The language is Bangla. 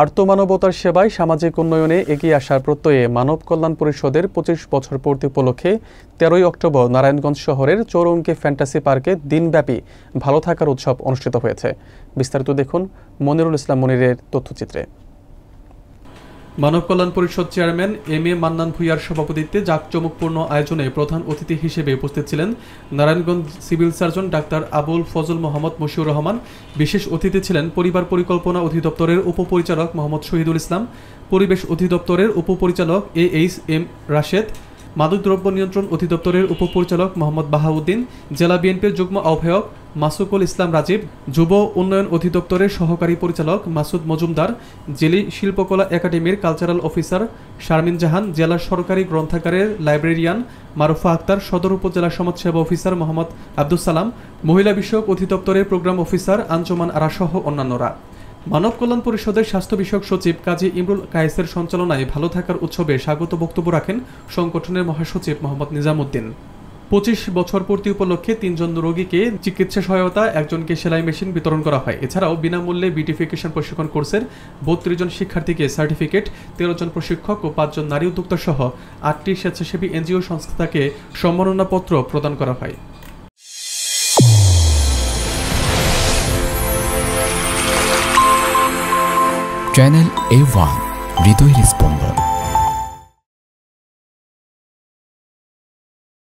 আর্তমানবতার সেবায় সামাজিক উন্নয়নে এগিয়ে আসার প্রত্যয়ে মানব কল্যাণ পরিষদের ২৫ বছর পূর্তি উপলক্ষে ১৩ অক্টোবর নারায়ণগঞ্জ শহরের চৌরঙ্গী ফ্যান্টাসি পার্কে দিনব্যাপী ভালো থাকার উৎসব অনুষ্ঠিত হয়েছে। বিস্তারিত দেখুন মনিরুল ইসলাম মনিরের তথ্যচিত্রে। মানব কল্যাণ পরিষদ চেয়ারম্যান এম.এ. মান্নান ভূঁইয়ার সভাপতিত্বে জাঁকজমকপূর্ণ আয়োজনে প্রধান অতিথি হিসেবে উপস্থিত ছিলেন নারায়ণগঞ্জ সিভিল সার্জন ডাক্তার আবুল ফজল মোহাম্মদ মশিউর রহমান। বিশেষ অতিথি ছিলেন পরিবার পরিকল্পনা অধিদপ্তরের উপপরিচালক মোহাম্মদ শহীদুল ইসলাম, পরিবেশ অধিদপ্তরের উপপরিচালক এ.এইচ.এম. রাশেদ, মাদকদ্রব্য নিয়ন্ত্রণ অধিদপ্তরের উপপরিচালক মোহাম্মদ বাহাউদ্দিন, জেলা বিএনপির যুগ্ম আহ্বায়ক মাসুকুল ইসলাম রাজীব, যুব উন্নয়ন অধিদপ্তরের সহকারী পরিচালক মাসুদ মজুমদার, জেলি শিল্পকলা একাডেমির কালচারাল অফিসার শারমিন জাহান, জেলা সরকারি গ্রন্থাগারের লাইব্রেরিয়ান মারুফা আক্তার, সদর উপজেলা সমাজসেবা অফিসার মোহাম্মদ আব্দুস সালাম, মহিলা বিষয়ক অধিদপ্তরের প্রোগ্রাম অফিসার আঞ্জুমান আরা সহ অন্যান্যরা। মানব কল্যাণ পরিষদের স্বাস্থ্য বিষয়ক সচিব কাজী ইমরুল কায়েসের সঞ্চালনায় ভালো থাকার উৎসবে স্বাগত বক্তব্য রাখেন সংগঠনের মহাসচিব মোহাম্মদ নিজামুদ্দিন। ২৫ বছর পূর্তি উপলক্ষে ৩ জন রোগীকে চিকিৎসা সহায়তা, একজনকে সেলাই মেশিন বিতরণ করা হয়। এছাড়াও বিনামূল্যে বিউটিফিকেশন প্রশিক্ষণ কোর্সের ৩২ জন শিক্ষার্থীকে সার্টিফিকেট, ১৩ জন প্রশিক্ষক ও ৫ জন নারী উদ্যোক্তা সহ ৮টি স্বেচ্ছাসেবী এনজিও সংস্থাকে সম্মাননাপত্র প্রদান করা হয়। চ্যানেল A1 হৃদয়ের স্পন্দন।